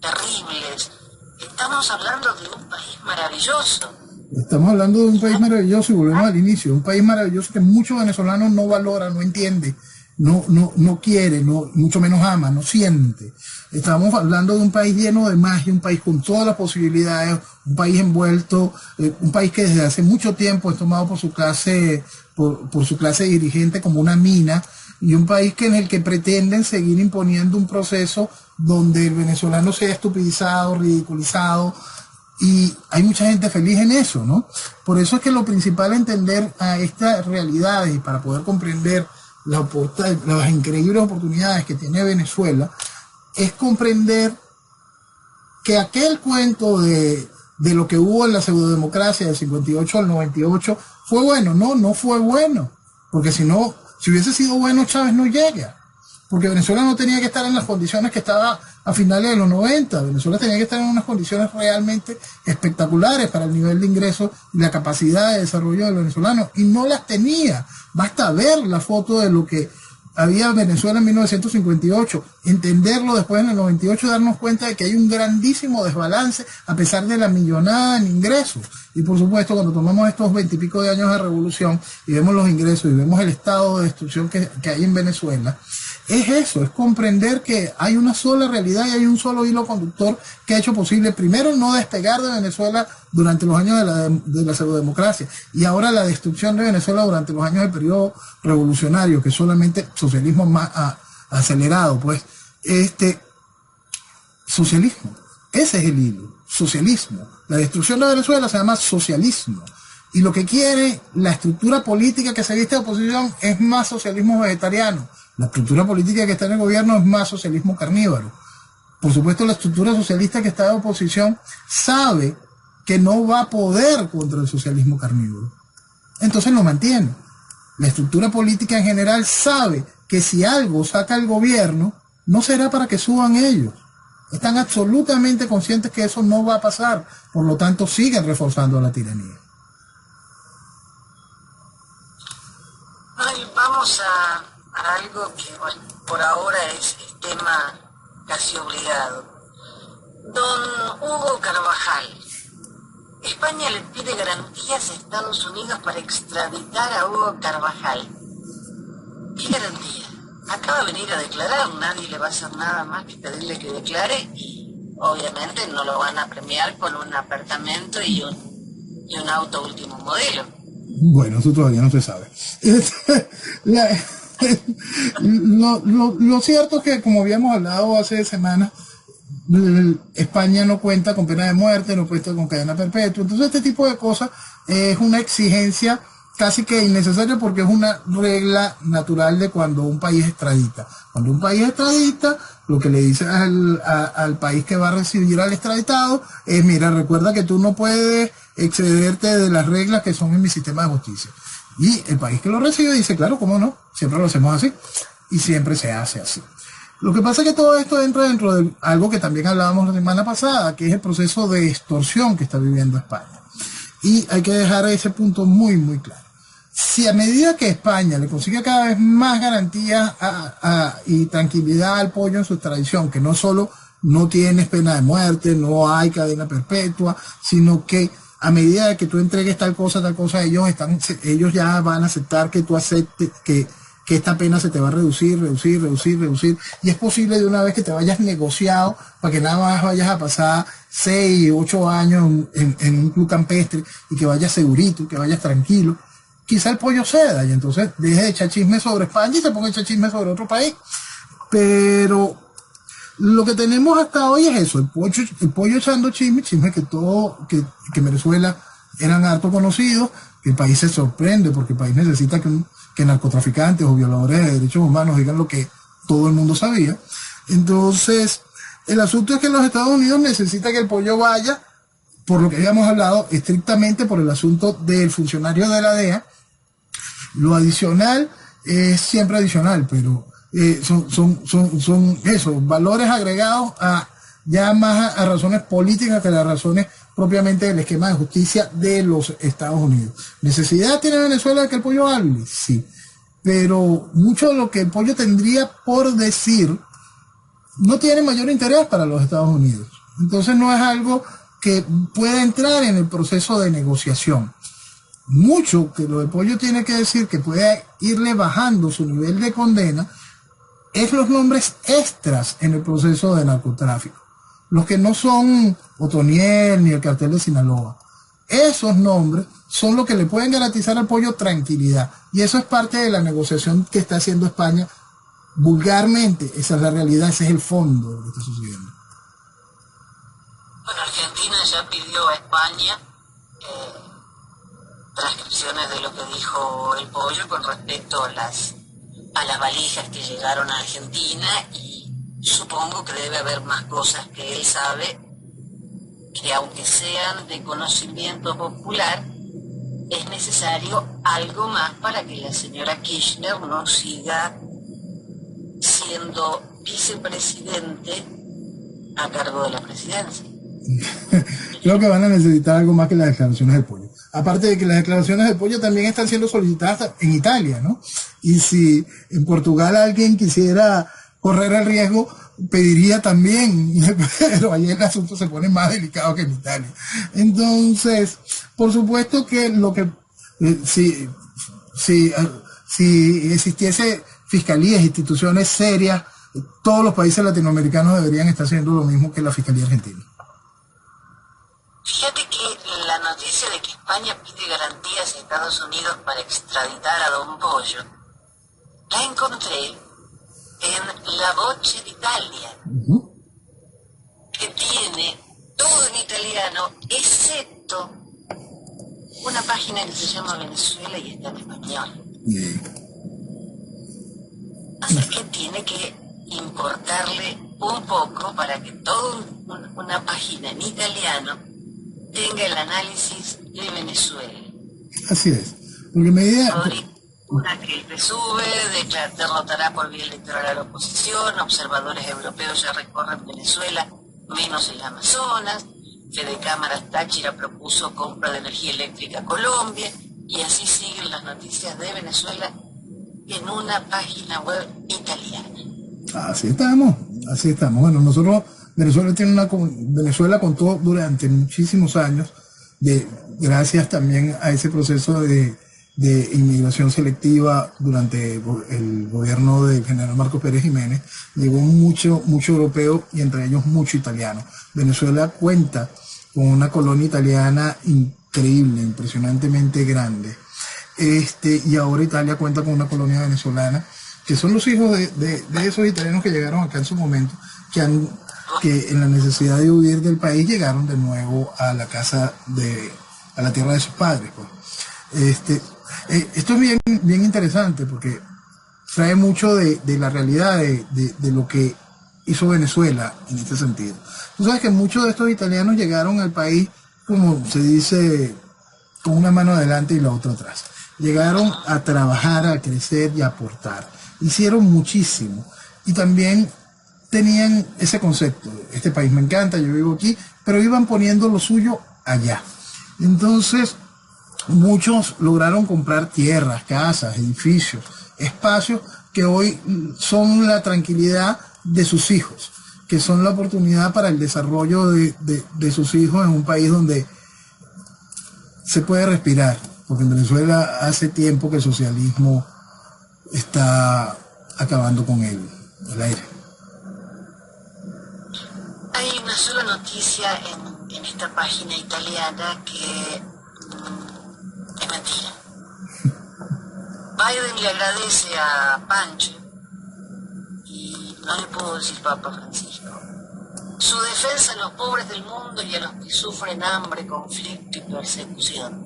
terribles, estamos hablando de un país maravilloso. Estamos hablando de un país maravilloso y volvemos al inicio, un país maravilloso que muchos venezolanos no valoran, no entienden no quiere, mucho menos ama, no siente. Estamos hablando de un país lleno de magia, un país con todas las posibilidades, un país envuelto, un país que desde hace mucho tiempo es tomado por su clase, por su clase dirigente como una mina, y un país en el que pretenden seguir imponiendo un proceso donde el venezolano sea estupidizado, ridiculizado, y hay mucha gente feliz en eso, ¿no? Por eso es que lo principal es entender a estas realidades, y para poder comprender las increíbles oportunidades que tiene Venezuela, es comprender que aquel cuento de lo que hubo en la pseudodemocracia del 58 al 98 fue bueno. No fue bueno, porque si hubiese sido bueno, Chávez no llega, porque Venezuela no tenía que estar en las condiciones que estaba a finales de los 90. Venezuela tenía que estar en unas condiciones realmente espectaculares para el nivel de ingresos y la capacidad de desarrollo del venezolano, y no las tenía. Basta ver la foto de lo que había Venezuela en 1958, entenderlo después en el 98 y darnos cuenta de que hay un grandísimo desbalance a pesar de la millonada en ingresos. Y por supuesto, cuando tomamos estos 20 y pico de años de revolución y vemos los ingresos y vemos el estado de destrucción que hay en Venezuela, es eso, es comprender que hay una sola realidad y hay un solo hilo conductor que ha hecho posible, primero, no despegar de Venezuela durante los años de la pseudodemocracia, y ahora la destrucción de Venezuela durante los años del periodo revolucionario, que es solamente socialismo más acelerado, pues, socialismo, ese es el hilo, socialismo. La destrucción de Venezuela se llama socialismo, y lo que quiere la estructura política que se viste de oposición es más socialismo vegetariano. La estructura política que está en el gobierno es más socialismo carnívoro. Por supuesto, la estructura socialista que está de oposición sabe que no va a poder contra el socialismo carnívoro. Entonces lo mantiene. La estructura política en general sabe que si algo saca el gobierno, no será para que suban ellos. Están absolutamente conscientes que eso no va a pasar. Por lo tanto, siguen reforzando la tiranía. Vamos a algo que, bueno, por ahora es el tema casi obligado. Don Hugo Carvajal, España le pide garantías a Estados Unidos para extraditar a Hugo Carvajal. ¿Qué garantía? Acaba de venir a declarar, nadie le va a hacer nada más que pedirle que declare, y obviamente no lo van a premiar con un apartamento y un auto último modelo. Bueno, eso todavía no se sabe. Lo cierto es que, como habíamos hablado hace semanas, España no cuenta con pena de muerte, no cuenta con cadena perpetua. Entonces este tipo de cosas es una exigencia casi que innecesaria, porque es una regla natural de cuando un país extradita. Cuando un país extradita, lo que le dice al país que va a recibir al extraditado es: mira, recuerda que tú no puedes excederte de las reglas que son en mi sistema de justicia. Y el país que lo recibe dice: claro, ¿cómo no? Siempre lo hacemos así, y siempre se hace así. Lo que pasa es que todo esto entra dentro de algo que también hablábamos la semana pasada, que es el proceso de extorsión que está viviendo España. Y hay que dejar ese punto muy, muy claro. Si a medida que España le consigue cada vez más garantías y tranquilidad al pollo en su extradición, que no solo no tienes pena de muerte, no hay cadena perpetua, sino que a medida de que tú entregues tal cosa, ellos ya van a aceptar que tú aceptes que esta pena se te va a reducir, y es posible de una vez que te vayas negociado para que nada más vayas a pasar 6, 8 años en un club campestre, y que vayas segurito, que vayas tranquilo. Quizá el pollo ceda, y entonces deje de echar chisme sobre España y se ponga a echar chisme sobre otro país. Pero lo que tenemos hasta hoy es eso: el pollo echando chisme que en Venezuela eran harto conocidos, que el país se sorprende porque el país necesita que narcotraficantes o violadores de derechos humanos digan lo que todo el mundo sabía. Entonces, el asunto es que los Estados Unidos necesitan que el pollo vaya, por lo que habíamos hablado, estrictamente por el asunto del funcionario de la DEA. Lo adicional es siempre adicional, pero son esos valores agregados ya más a razones políticas que a las razones propiamente del esquema de justicia de los Estados Unidos. ¿Necesidad tiene Venezuela de que el pollo hable? Sí, pero mucho de lo que el pollo tendría por decir no tiene mayor interés para los Estados Unidos. Entonces no es algo que pueda entrar en el proceso de negociación. mucho que lo de Pollo tiene que decir que puede irle bajando su nivel de condena es los nombres extras en el proceso de narcotráfico. Los que no son Otoniel ni el cartel de Sinaloa. Esos nombres son los que le pueden garantizar al Pollo tranquilidad. Y eso es parte de la negociación que está haciendo España vulgarmente. Esa es la realidad, ese es el fondo de lo que está sucediendo. Bueno, Argentina ya pidió a España transcripciones de lo que dijo el Pollo con respecto a las valijas que llegaron a Argentina, y supongo que debe haber más cosas que él sabe que, aunque sean de conocimiento popular, es necesario algo más para que la señora Kirchner no siga siendo vicepresidente a cargo de la presidencia. Creo que van a necesitar algo más que las declaraciones del Pollo. Aparte de que las declaraciones del Pollo también están siendo solicitadas en Italia, ¿no? Y si en Portugal alguien quisiera correr el riesgo, pediría también, pero ahí el asunto se pone más delicado que en Italia. Entonces, por supuesto que lo que si existiese fiscalías, instituciones serias, todos los países latinoamericanos deberían estar haciendo lo mismo que la Fiscalía Argentina. Fíjate que la noticia de que España pide garantías a Estados Unidos para extraditar a Don Pollo, la encontré en La Voce d'Italia, que tiene todo en italiano, excepto una página que se llama Venezuela y está en español. Así que tiene que importarle un poco para que toda una página en italiano tenga el análisis de Venezuela. Así es. Porque medida... Una que el PSUV derrotará por vía electoral a la oposición, observadores europeos ya recorren Venezuela, menos el Amazonas, Fede Cámaras Táchira propuso compra de energía eléctrica a Colombia, y así siguen las noticias de Venezuela en una página web italiana. Así estamos, así estamos. Bueno, nosotros, Venezuela contó durante muchísimos años, gracias también a ese proceso de inmigración selectiva durante el gobierno del general Marcos Pérez Jiménez, llegó mucho europeo y entre ellos mucho italiano. Venezuela cuenta con una colonia italiana increíble, impresionantemente grande. Y ahora Italia cuenta con una colonia venezolana, que son los hijos de esos italianos que llegaron acá en su momento, que en la necesidad de huir del país llegaron de nuevo a la casa a la tierra de sus padres, pues. Esto es bien interesante porque trae mucho de la realidad de lo que hizo Venezuela en este sentido. Tú sabes que muchos de estos italianos llegaron al país, como se dice, con una mano adelante y la otra atrás. Llegaron a trabajar, a crecer y a aportar. Hicieron muchísimo. Y también tenían ese concepto: este país me encanta, yo vivo aquí, pero iban poniendo lo suyo allá. Entonces, muchos lograron comprar tierras, casas, edificios, espacios que hoy son la tranquilidad de sus hijos, que son la oportunidad para el desarrollo de sus hijos en un país donde se puede respirar, porque en Venezuela hace tiempo que el socialismo está acabando con el aire. Hay una sola noticia en esta página italiana que es mentira. Biden le agradece a Pancho, y no le puedo decir Papa Francisco, su defensa a los pobres del mundo y a los que sufren hambre, conflicto y persecución.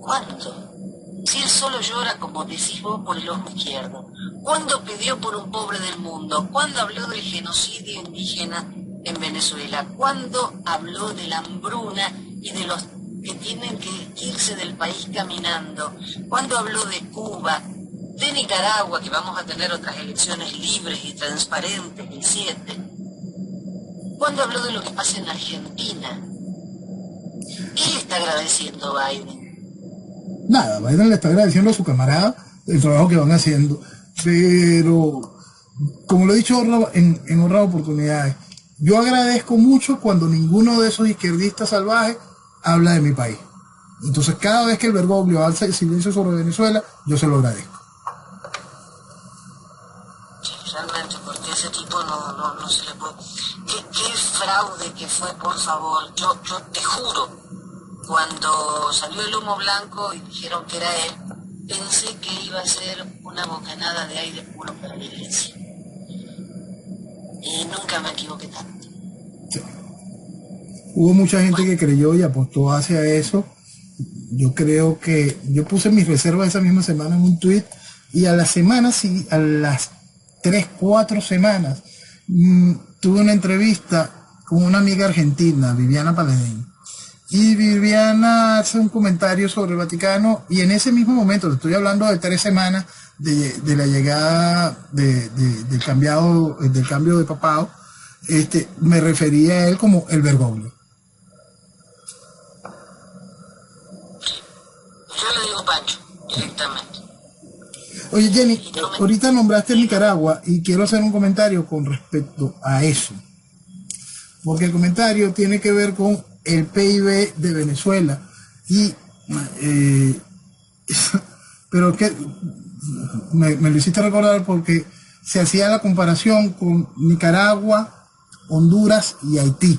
¿Cuándo? Si él solo llora, como decís vos, por el ojo izquierdo. ¿Cuándo pidió por un pobre del mundo? ¿Cuándo habló del genocidio indígena en Venezuela? ¿Cuándo habló de la hambruna y de los que tienen que irse del país caminando? ¿Cuándo habló de Cuba, de Nicaragua, que vamos a tener otras elecciones libres y transparentes el 7? ¿Cuándo habló de lo que pasa en Argentina? ¿Qué le está agradeciendo Biden? Nada, Biden le está agradeciendo a su camarada el trabajo que van haciendo, pero como lo he dicho en otras oportunidades, yo agradezco mucho cuando ninguno de esos izquierdistas salvajes habla de mi país. Entonces, cada vez que el Bergoglio alza el silencio sobre Venezuela, yo se lo agradezco. Sí, realmente, porque ese tipo no se le puede... ¿Qué fraude que fue, por favor? Yo te juro, cuando salió el humo blanco y dijeron que era él, pensé que iba a ser una bocanada de aire puro para la iglesia. Y nunca me equivoqué tanto. Sí. Hubo mucha gente que creyó y apostó hacia eso. Yo creo que yo puse mis reservas esa misma semana en un tweet y a las 3, 4 semanas tuve una entrevista con una amiga argentina, Viviana Paladín. Y Viviana hace un comentario sobre el Vaticano y en ese mismo momento, le estoy hablando de 3 semanas de la llegada del cambio de papado, me refería a él como el Bergoglio. Yo le digo Pancho, directamente. Oye Jenny, ahorita nombraste Nicaragua y quiero hacer un comentario con respecto a eso. Porque el comentario tiene que ver con el PIB de Venezuela. Pero que me lo hiciste recordar porque se hacía la comparación con Nicaragua, Honduras y Haití.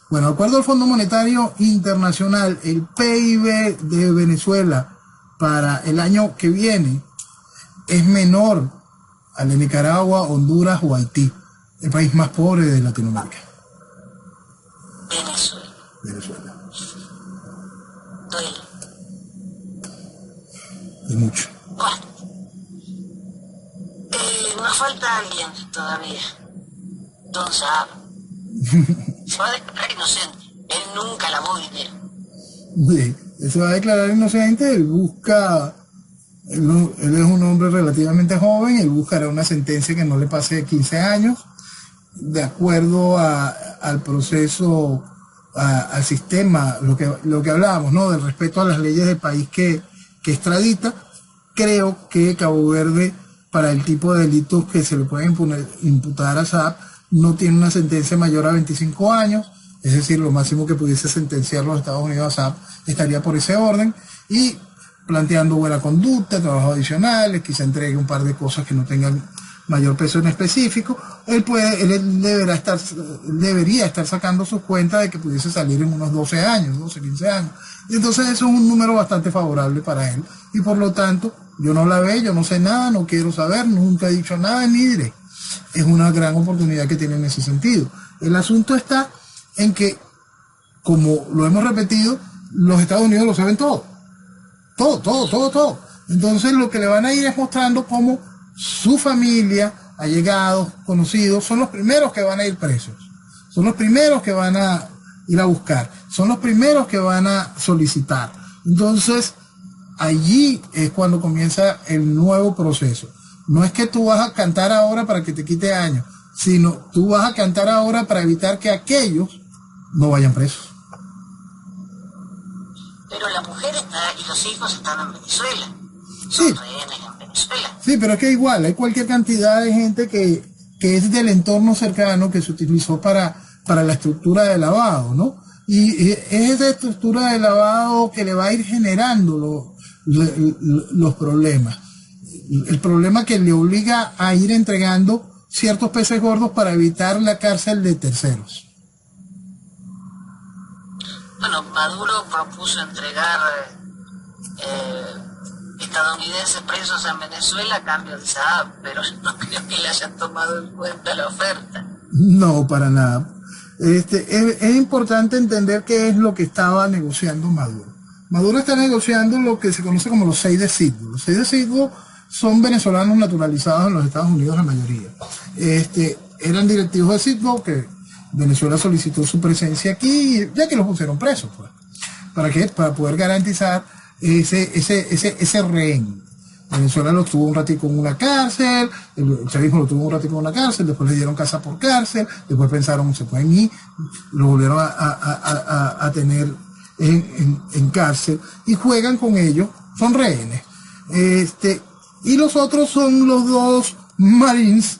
Bueno, de acuerdo al Fondo Monetario Internacional, el PIB de Venezuela para el año que viene es menor al de Nicaragua, Honduras o Haití, el país más pobre de Latinoamérica. Venezuela. Duele. Y mucho. Bueno, nos falta alguien todavía. Don Saab. Se va a declarar inocente. Él nunca lavó dinero. Sí, se va a declarar inocente. Él es un hombre relativamente joven. Él buscará una sentencia que no le pase de 15 años. De acuerdo al proceso, al sistema, lo que hablábamos, ¿no? Del respeto a las leyes del país que extradita. Creo que Cabo Verde, para el tipo de delitos que se le pueden imputar a Saab, no tiene una sentencia mayor a 25 años, es decir, lo máximo que pudiese sentenciar los Estados Unidos a Saab estaría por ese orden, y planteando buena conducta, trabajos adicionales, quizá entregue un par de cosas que no tengan mayor peso en específico. Él debería estar sacando sus cuentas de que pudiese salir en unos 12 años, 12, 15 años. Y entonces eso es un número bastante favorable para él. Y por lo tanto, yo no la veo, yo no sé nada, no quiero saber, nunca he dicho nada ni diré. Es una gran oportunidad que tiene en ese sentido. El asunto está en que, como lo hemos repetido, los Estados Unidos lo saben todo. Todo. Entonces lo que le van a ir es mostrando cómo su familia, allegados, conocidos, son los primeros que van a ir presos. Son los primeros que van a ir a buscar. Son los primeros que van a solicitar. Entonces, allí es cuando comienza el nuevo proceso. No es que tú vas a cantar ahora para que te quite años, sino tú vas a cantar ahora para evitar que aquellos no vayan presos. Pero la mujer y los hijos están en Venezuela. Sí. Son rehenes en Venezuela. Sí, pero es que igual hay cualquier cantidad de gente que es del entorno cercano que se utilizó para la estructura de lavado, ¿no? Y es esa estructura de lavado que le va a ir generando los problemas. El problema que le obliga a ir entregando ciertos peces gordos para evitar la cárcel de terceros. Bueno, Maduro propuso entregar estadounidenses presos en Venezuela a cambio de Saab, pero no creo que le hayan tomado en cuenta la oferta. No, para nada. Es importante entender qué es lo que estaba negociando Maduro. Maduro está negociando lo que se conoce como los 6 de Citgo. Los 6 de Citgo son venezolanos naturalizados en los Estados Unidos, la mayoría. Eran directivos de Citgo que Venezuela solicitó su presencia aquí, ya que los pusieron presos, pues. ¿Para qué? Para poder garantizar ese rehén. Venezuela lo tuvo un ratico en una cárcel, el chavismo lo tuvo un ratico en una cárcel, después le dieron casa por cárcel, después pensaron se pueden ir, lo volvieron a tener en cárcel y juegan con ellos, son rehenes. Y los otros son los dos Marines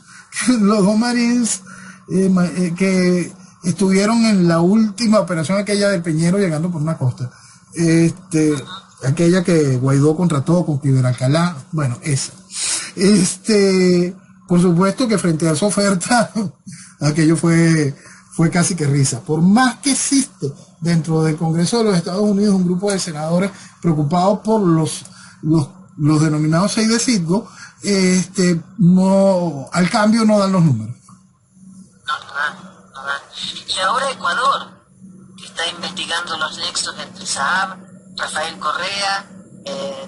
que estuvieron en la última operación aquella del Peñero llegando por una costa. este, aquella que Guaidó contrató con Alcalá, bueno, esa. Por supuesto que frente a esa oferta, aquello fue casi que risa. Por más que existe dentro del Congreso de los Estados Unidos un grupo de senadores preocupados por los denominados 6 de Citgo, no, al cambio no dan los números. No dan. Y ahora Ecuador, que está investigando los nexos entre Saab, Rafael Correa,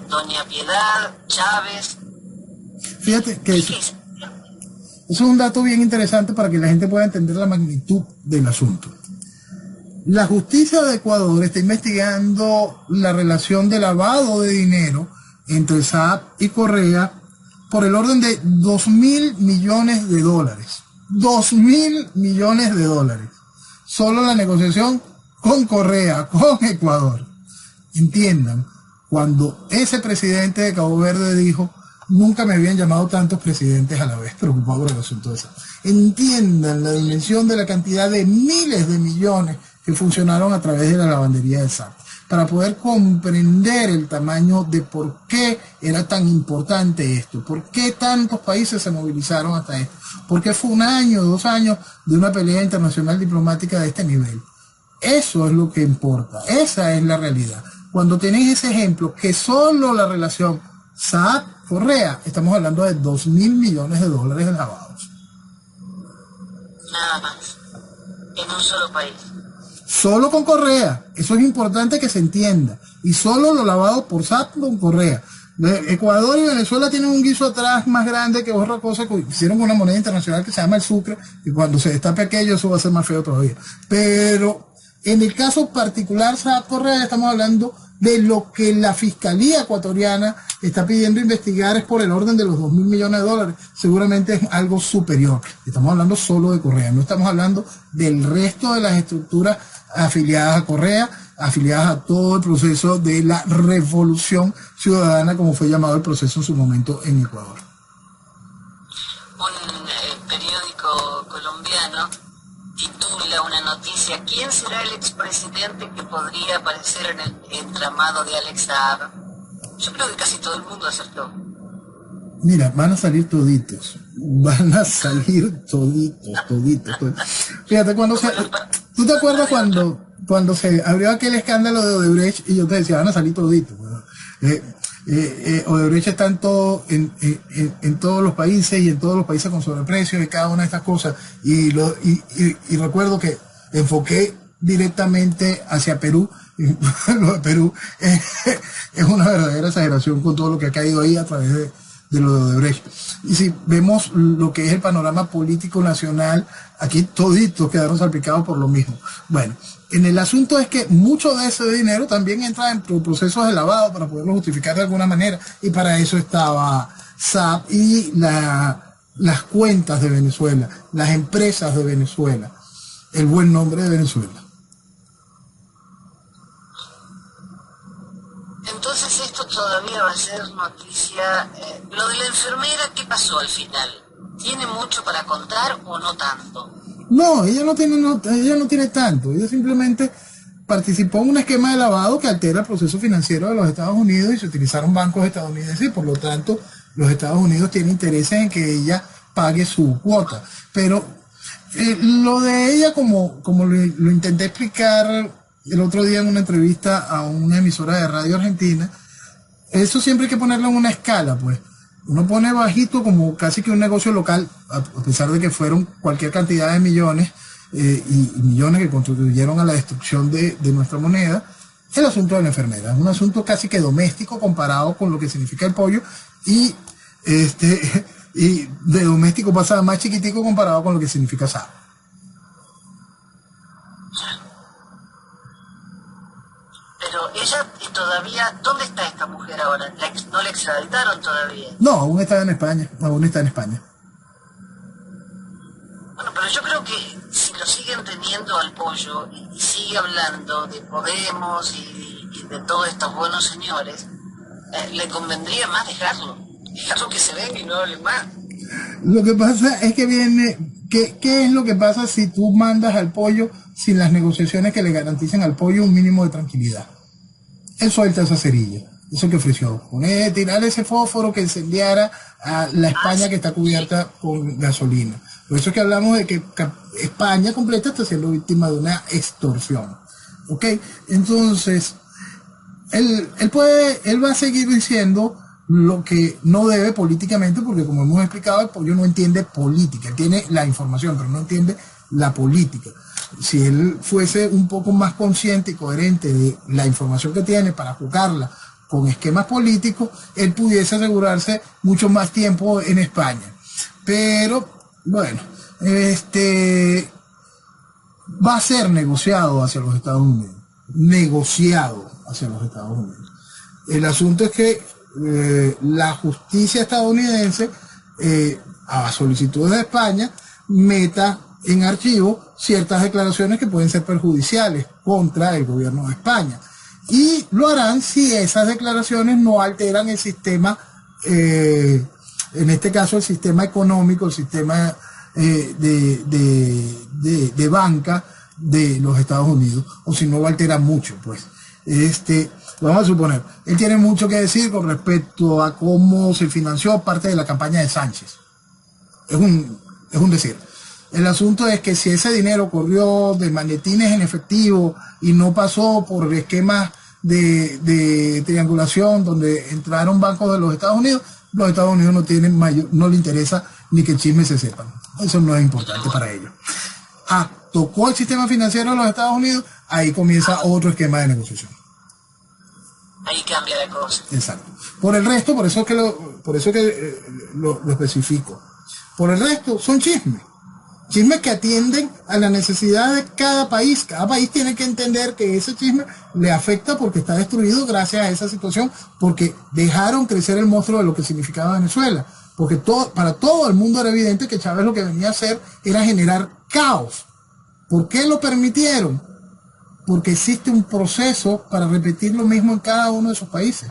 Doña Piedad, Chávez. Fíjate que eso es un dato bien interesante para que la gente pueda entender la magnitud del asunto. La justicia de Ecuador está investigando la relación de lavado de dinero entre Saab y Correa por el orden de 2.000 millones de dólares. 2.000 millones de dólares. Solo la negociación con Correa, con Ecuador. Entiendan, cuando ese presidente de Cabo Verde dijo: nunca me habían llamado tantos presidentes a la vez, preocupado por el asunto de eso. Entiendan la dimensión de la cantidad de miles de millones que funcionaron a través de la lavandería de Saab, para poder comprender el tamaño de por qué era tan importante esto, por qué tantos países se movilizaron hasta esto, por qué fue 1 año, 2 años de una pelea internacional diplomática de este nivel. Eso es lo que importa, esa es la realidad. Cuando tenéis ese ejemplo, que solo la relación Saab-Correa, estamos hablando de 2.000 millones de dólares lavados. Nada más. En un solo país. Solo con Correa, eso es importante que se entienda. Y solo lo lavado por Saab con Correa. Ecuador y Venezuela tienen un guiso atrás más grande que otra cosa que hicieron con una moneda internacional que se llama el sucre, y cuando se destape aquello eso va a ser más feo todavía. Pero en el caso particular Saab Correa estamos hablando de lo que la Fiscalía ecuatoriana está pidiendo investigar, es por el orden de los 2.000 millones de dólares. Seguramente es algo superior. Estamos hablando solo de Correa, no estamos hablando del resto de las estructuras afiliadas a Correa, afiliadas a todo el proceso de la revolución ciudadana, como fue llamado el proceso en su momento en Ecuador. Un periódico colombiano titula una noticia: ¿quién será el expresidente que podría aparecer en el entramado de Alex Saab? Yo creo que casi todo el mundo acertó. Mira, van a salir toditos. Van a salir toditos. Fíjate, ¿tú te acuerdas cuando se abrió aquel escándalo de Odebrecht y yo te decía, van a salir toditos? Odebrecht está en todos los países y en todos los países con sobreprecios y cada una de estas cosas. Y recuerdo que enfoqué directamente hacia Perú. Lo de Perú es una verdadera exageración con todo lo que ha caído ahí a través de lo de Odebrecht. Y si vemos lo que es el panorama político nacional, aquí toditos quedaron salpicados por lo mismo. Bueno, en el asunto es que mucho de ese dinero también entra en procesos de lavado para poderlo justificar de alguna manera, y para eso estaba Saab y las cuentas de Venezuela, las empresas de Venezuela, el buen nombre de Venezuela. Entonces esto todavía va a ser noticia. Lo de la enfermera, ¿qué pasó al final? ¿Tiene mucho para contar o no tanto? No, ella no tiene tanto. Ella simplemente participó en un esquema de lavado que altera el proceso financiero de los Estados Unidos y se utilizaron bancos estadounidenses y por lo tanto los Estados Unidos tienen intereses en que ella pague su cuota. Pero lo de ella, como lo intenté explicar el otro día en una entrevista a una emisora de radio argentina, eso siempre hay que ponerlo en una escala, pues. Uno pone bajito como casi que un negocio local, a pesar de que fueron cualquier cantidad de millones y millones que contribuyeron a la destrucción de nuestra moneda, el asunto de la enfermera. Es un asunto casi que doméstico comparado con lo que significa el pollo y de doméstico pasa a más chiquitico comparado con lo que significa Saab. Pero ella todavía, ¿dónde está esta mujer ahora? ¿No la extraditaron todavía? No, aún está en España, Bueno, pero yo creo que si lo siguen teniendo al pollo y sigue hablando de Podemos y de todos estos buenos señores, le convendría más dejarlo que se venga y no hable más. Lo que pasa es que ¿qué es lo que pasa si tú mandas al pollo sin las negociaciones que le garanticen al pollo un mínimo de tranquilidad? él suelta esa cerilla. Eso que ofreció, tirar ese fósforo que incendiara a la España que está cubierta con gasolina. Por eso es que hablamos de que España completa está siendo víctima de una extorsión. ¿Ok? Entonces, él va a seguir diciendo lo que no debe políticamente, porque como hemos explicado, el pollo no entiende política. Él tiene la información, pero no entiende la política. Si él fuese un poco más consciente y coherente de la información que tiene para jugarla con esquemas políticos, él pudiese asegurarse mucho más tiempo en España. Pero, bueno, va a ser negociado hacia los Estados Unidos. Negociado hacia los Estados Unidos. El asunto es que la justicia estadounidense, a solicitud de España, meta en archivo ciertas declaraciones que pueden ser perjudiciales contra el gobierno de España. Y lo harán si esas declaraciones no alteran el sistema, en este caso el sistema económico, el sistema de banca de los Estados Unidos, o si no lo altera mucho, pues. Vamos a suponer, él tiene mucho que decir con respecto a cómo se financió parte de la campaña de Sánchez. Es un decir. El asunto es que si ese dinero corrió de maletines en efectivo y no pasó por esquemas de triangulación donde entraron bancos de los Estados Unidos no tienen no le interesa ni que el chisme se sepa. Eso no es importante para ellos. Tocó el sistema financiero de los Estados Unidos, ahí comienza otro esquema de negociación. Ahí cambia la cosa. Exacto. Por el resto, por eso que lo especifico. Por el resto, son chismes. Chismes que atienden a la necesidad de cada país. Cada país tiene que entender que ese chisme le afecta porque está destruido gracias a esa situación, porque dejaron crecer el monstruo de lo que significaba Venezuela. Porque para todo el mundo era evidente que Chávez lo que venía a hacer era generar caos. ¿Por qué lo permitieron? Porque existe un proceso para repetir lo mismo en cada uno de esos países.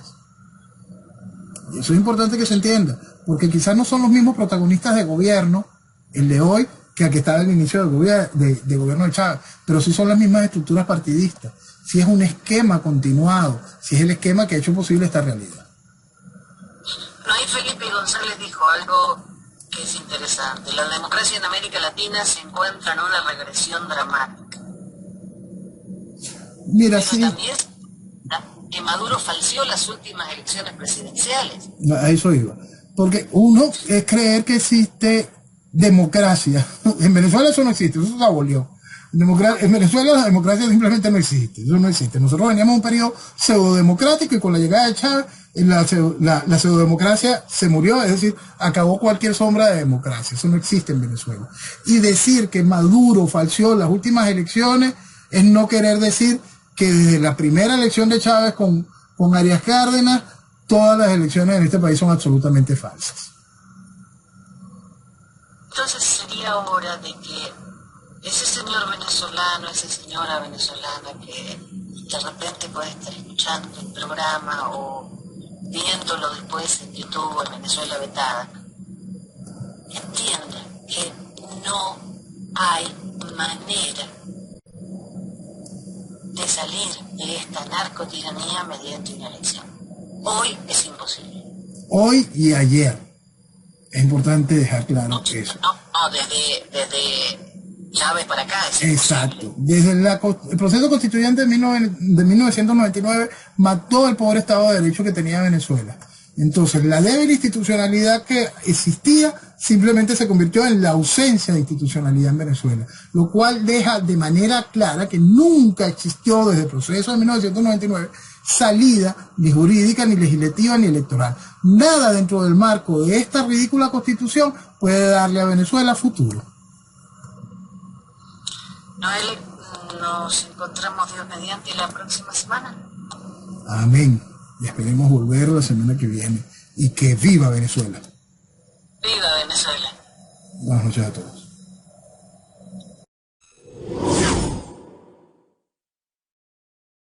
Y eso es importante que se entienda, porque quizás no son los mismos protagonistas de gobierno, el de hoy, que el que estaba al inicio del gobierno de Chávez, pero sí son las mismas estructuras partidistas, si es un esquema continuado, si es el esquema que ha hecho posible esta realidad. No, y Felipe González dijo algo que es interesante. La democracia en América Latina se encuentra en una regresión dramática. Mira, pero sí. También que Maduro falseó las últimas elecciones presidenciales. A eso iba. Porque uno es creer que existe democracia. En Venezuela eso no existe, eso se abolió. En Venezuela la democracia simplemente no existe, eso no existe. Nosotros veníamos de un periodo pseudodemocrático y con la llegada de Chávez la pseudodemocracia se murió, es decir, acabó cualquier sombra de democracia. Eso no existe en Venezuela. Y decir que Maduro falseó las últimas elecciones es no querer decir que desde la primera elección de Chávez con Arias Cárdenas, todas las elecciones en este país son absolutamente falsas. Entonces sería hora de que ese señor venezolano, esa señora venezolana que de repente puede estar escuchando el programa o viéndolo después en YouTube o en Venezuela Vetada, entienda que no hay manera de salir de esta narcotiranía mediante una elección. Hoy es imposible. Hoy y ayer. Es importante dejar claro eso. No, desde Chávez para acá. Exacto. Desde el proceso constituyente de 1999 mató el pobre Estado de Derecho que tenía Venezuela. Entonces, la débil institucionalidad que existía simplemente se convirtió en la ausencia de institucionalidad en Venezuela, lo cual deja de manera clara que nunca existió desde el proceso de 1999 salida ni jurídica, ni legislativa, ni electoral. Nada dentro del marco de esta ridícula constitución puede darle a Venezuela futuro. Noel, nos encontramos Dios mediante la próxima semana. Amén. Y esperemos volver la semana que viene. Y que viva Venezuela. Viva Venezuela. Buenas noches a todos.